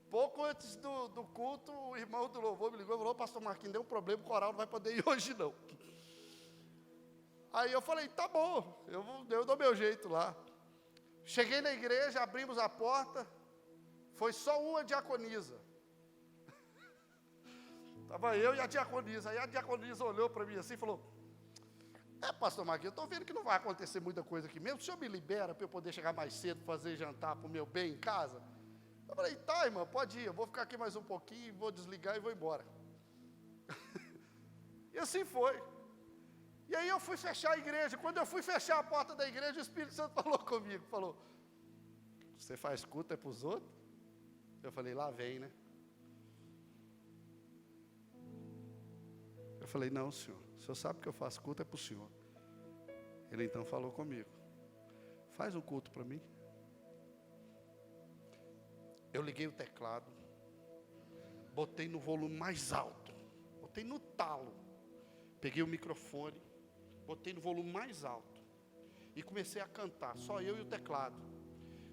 Pouco antes do culto, o irmão do louvor me ligou e falou: pastor Marquinhos, deu um problema, o coral não vai poder ir hoje não. Aí eu falei: tá bom, eu dou meu jeito lá. Cheguei na igreja, abrimos a porta, foi só uma diaconisa. Estava eu e a diaconisa. Aí a diaconisa olhou para mim assim e falou: pastor Marquinhos, eu estou vendo que não vai acontecer muita coisa aqui mesmo. O senhor me libera para eu poder chegar mais cedo, fazer jantar para o meu bem em casa? Eu falei: tá, irmã, pode ir, eu vou ficar aqui mais um pouquinho, vou desligar e vou embora. E assim foi. E aí eu fui fechar a igreja. Quando eu fui fechar a porta da igreja, o Espírito Santo falou comigo, falou: você faz culto é para os outros? Eu falei: lá vem, né? Eu falei: não, senhor, o senhor sabe que eu faço culto é para o senhor. Ele então falou comigo: faz um culto para mim. Eu liguei o teclado, botei no volume mais alto, botei no talo, peguei o microfone, botei no volume mais alto e comecei a cantar, só eu e o teclado.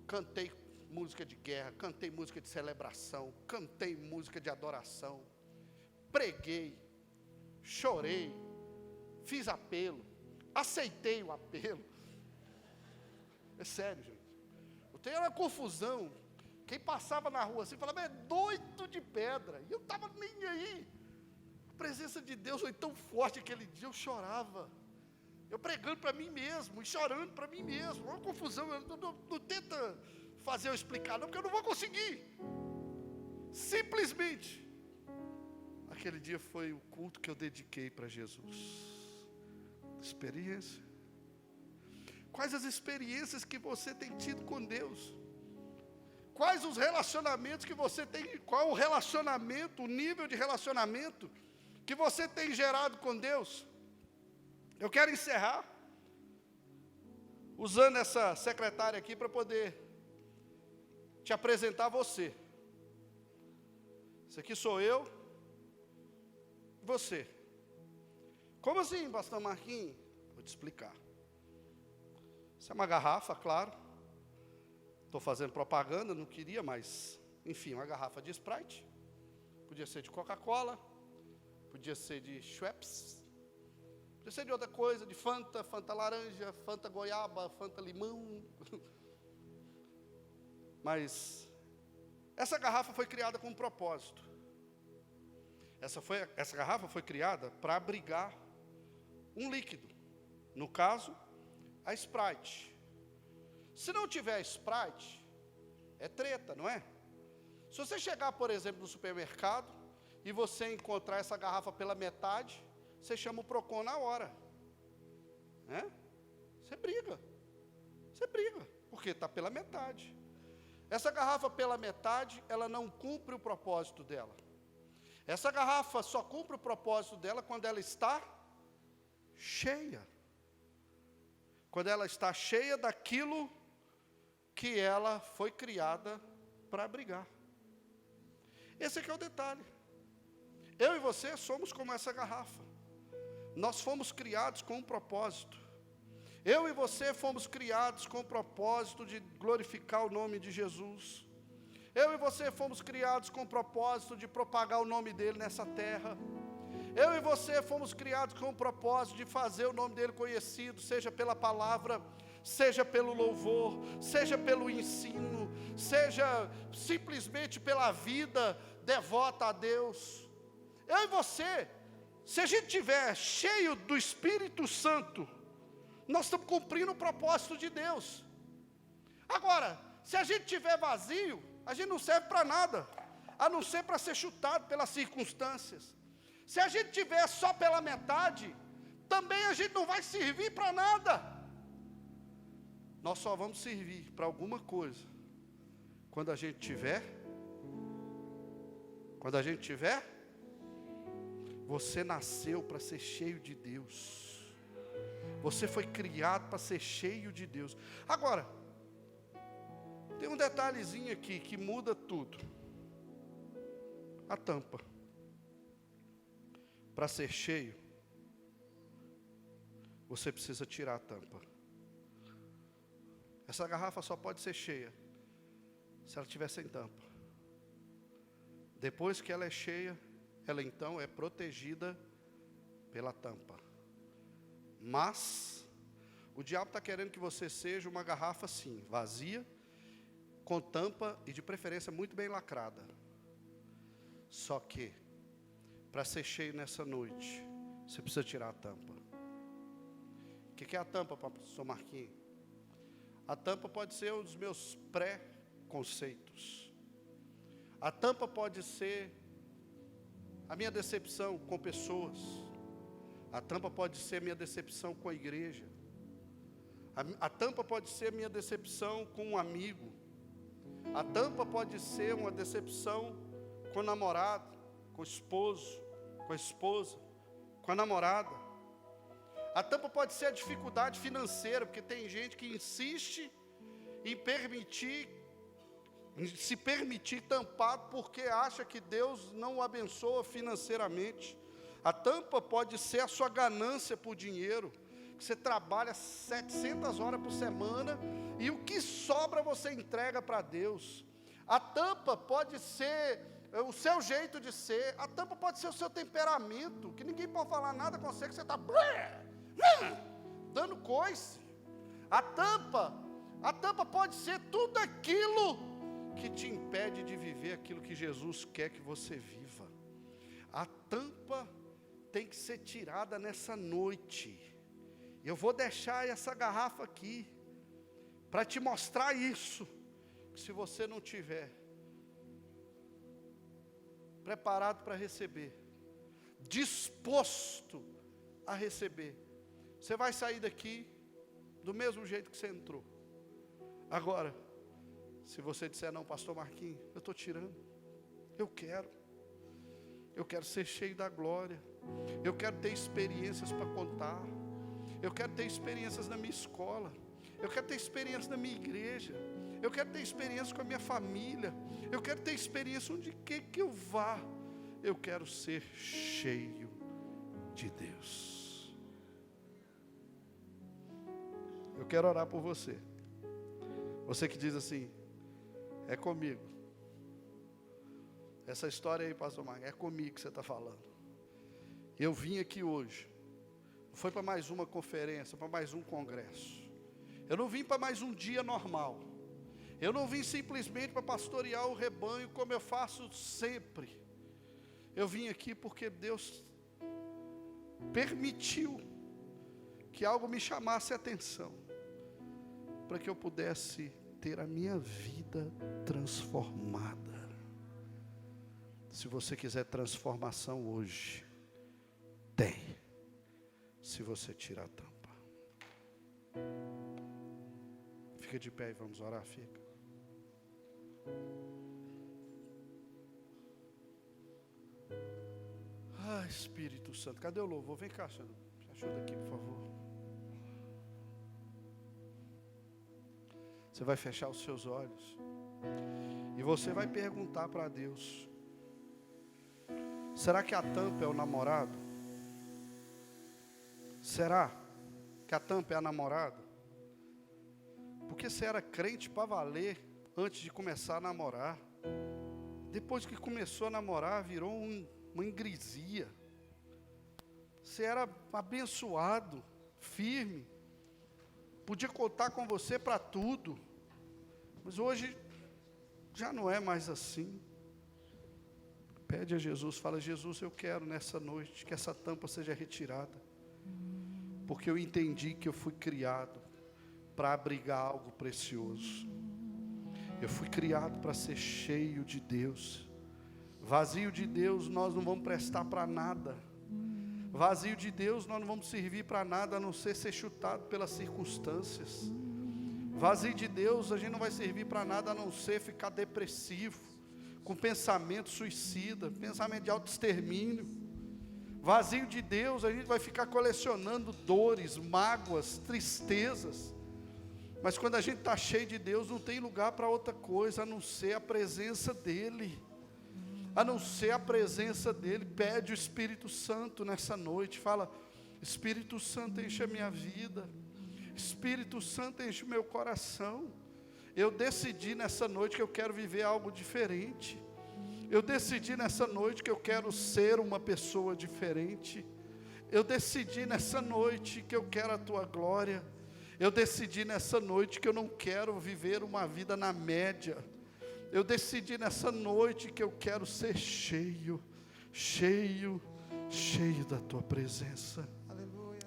Cantei música de guerra, cantei música de celebração, cantei música de adoração, preguei, chorei, fiz apelo, aceitei o apelo. É sério, gente. Eu tenho uma confusão. Quem passava na rua assim, falava, é doido de pedra. E eu estava nem aí. A presença de Deus foi tão forte aquele dia, eu chorava. Eu pregando para mim mesmo, e chorando para mim mesmo. Uma confusão, não tenta fazer eu explicar não, porque eu não vou conseguir. Simplesmente, aquele dia foi o culto que eu dediquei para Jesus. Experiência. Quais as experiências que você tem tido com Deus? Quais os relacionamentos que você tem? Qual o relacionamento, o nível de relacionamento que você tem gerado com Deus? Eu quero encerrar usando essa secretária aqui para poder te apresentar você. Esse aqui sou eu, você. Como assim, pastor Marquinhos? Vou te explicar. Isso é uma garrafa, claro. Estou fazendo propaganda, não queria, mas, enfim, uma garrafa de Sprite. Podia ser de Coca-Cola, podia ser de Schweppes, podia ser de outra coisa, de Fanta, Fanta laranja, Fanta goiaba, Fanta limão. Mas essa garrafa foi criada com um propósito. Essa garrafa foi criada para abrigar um líquido. No caso, a Sprite. Se não tiver Sprite, é treta, não é? Se você chegar, por exemplo, no supermercado e você encontrar essa garrafa pela metade, você chama o Procon na hora. Né? Você briga, porque está pela metade. Essa garrafa pela metade, ela não cumpre o propósito dela. Essa garrafa só cumpre o propósito dela quando ela está cheia. Quando ela está cheia daquilo que ela foi criada para abrigar. Esse aqui é o detalhe. Eu e você somos como essa garrafa. Nós fomos criados com um propósito. Eu e você fomos criados com o propósito de glorificar o nome de Jesus. Eu e você fomos criados com o propósito de propagar o nome dele nessa terra. Eu e você fomos criados com o propósito de fazer o nome dele conhecido, seja pela palavra, seja pelo louvor, seja pelo ensino, seja simplesmente pela vida devota a Deus. Eu e você, se a gente estiver cheio do Espírito Santo, nós estamos cumprindo o propósito de Deus. Agora, se a gente estiver vazio, a gente não serve para nada, a não ser para ser chutado pelas circunstâncias. Se a gente estiver só pela metade, também a gente não vai servir para nada. Nós só vamos servir para alguma coisa quando a gente tiver. Você nasceu para ser cheio de Deus. Você foi criado para ser cheio de Deus. Agora, tem um detalhezinho aqui que muda tudo. A tampa. Para ser cheio, você precisa tirar a tampa. Essa garrafa só pode ser cheia se ela estiver sem tampa. Depois que ela é cheia, ela então é protegida pela tampa. Mas o diabo está querendo que você seja uma garrafa assim, vazia, com tampa e de preferência muito bem lacrada. Só que, para ser cheio nessa noite, você precisa tirar a tampa. O que é a tampa, pastor Marquinhos? A tampa pode ser um dos meus pré-conceitos. A tampa pode ser a minha decepção com pessoas. A tampa pode ser minha decepção com a igreja. A tampa pode ser minha decepção com um amigo. A tampa pode ser uma decepção com o namorado, com o esposo, com a esposa, com a namorada. A tampa pode ser a dificuldade financeira, porque tem gente que insiste em se permitir tampar porque acha que Deus não o abençoa financeiramente. A tampa pode ser a sua ganância por dinheiro, que você trabalha 700 horas por semana e o que sobra você entrega para Deus. A tampa pode ser o seu jeito de ser, a tampa pode ser o seu temperamento, que ninguém pode falar nada com você, que você está dando coice. A tampa pode ser tudo aquilo que te impede de viver aquilo que Jesus quer que você viva. A tampa tem que ser tirada nessa noite. Eu vou deixar essa garrafa aqui para te mostrar isso. Que se você não tiver preparado para receber, disposto a receber, você vai sair daqui do mesmo jeito que você entrou. Agora, se você disser, não, pastor Marquinhos, eu estou tirando, eu quero ser cheio da glória, eu quero ter experiências para contar, eu quero ter experiências na minha escola, eu quero ter experiências na minha igreja, eu quero ter experiência com a minha família, eu quero ter experiência onde quer que eu vá, eu quero ser cheio de Deus. Eu quero orar por você. Você que diz assim, é comigo. Essa história aí, pastor Marcos, é comigo que você está falando. Eu vim aqui hoje, não foi para mais uma conferência, para mais um congresso. Eu não vim para mais um dia normal. Eu não vim simplesmente para pastorear o rebanho como eu faço sempre. Eu vim aqui porque Deus permitiu que algo me chamasse a atenção, para que eu pudesse ter a minha vida transformada. Se você quiser transformação hoje, tem, se você tirar a tampa. Fica de pé e vamos orar, fica. Ah, Espírito Santo, cadê o louvor? Vem cá, Xana, me ajuda aqui, por favor. Você vai fechar os seus olhos e você vai perguntar para Deus: será que a tampa é o namorado? Será que a tampa é a namorada? Porque você era crente para valer antes de começar a namorar. Depois que começou a namorar, virou uma ingresia. Você era abençoado, firme, podia contar com você para tudo. Mas hoje já não é mais assim. Pede a Jesus, fala: Jesus, eu quero nessa noite que essa tampa seja retirada, porque eu entendi que eu fui criado para abrigar algo precioso. Eu fui criado para ser cheio de Deus. Vazio de Deus nós não vamos prestar para nada. Vazio de Deus nós não vamos servir para nada, a não ser chutado pelas circunstâncias. Vazio de Deus a gente não vai servir para nada, a não ser ficar depressivo, com pensamento suicida, pensamento de autoextermínio. Vazio de Deus a gente vai ficar colecionando dores, mágoas, tristezas. Mas quando a gente está cheio de Deus, não tem lugar para outra coisa, a não ser a presença dEle. A não ser a presença dEle. Pede o Espírito Santo nessa noite, fala: Espírito Santo, enche a minha vida. Espírito Santo, enche o meu coração. Eu decidi nessa noite que eu quero viver algo diferente. Eu decidi nessa noite que eu quero ser uma pessoa diferente. Eu decidi nessa noite que eu quero a Tua glória. Eu decidi nessa noite que eu não quero viver uma vida na média. Eu decidi nessa noite que eu quero ser cheio, cheio, cheio da Tua presença. Aleluia.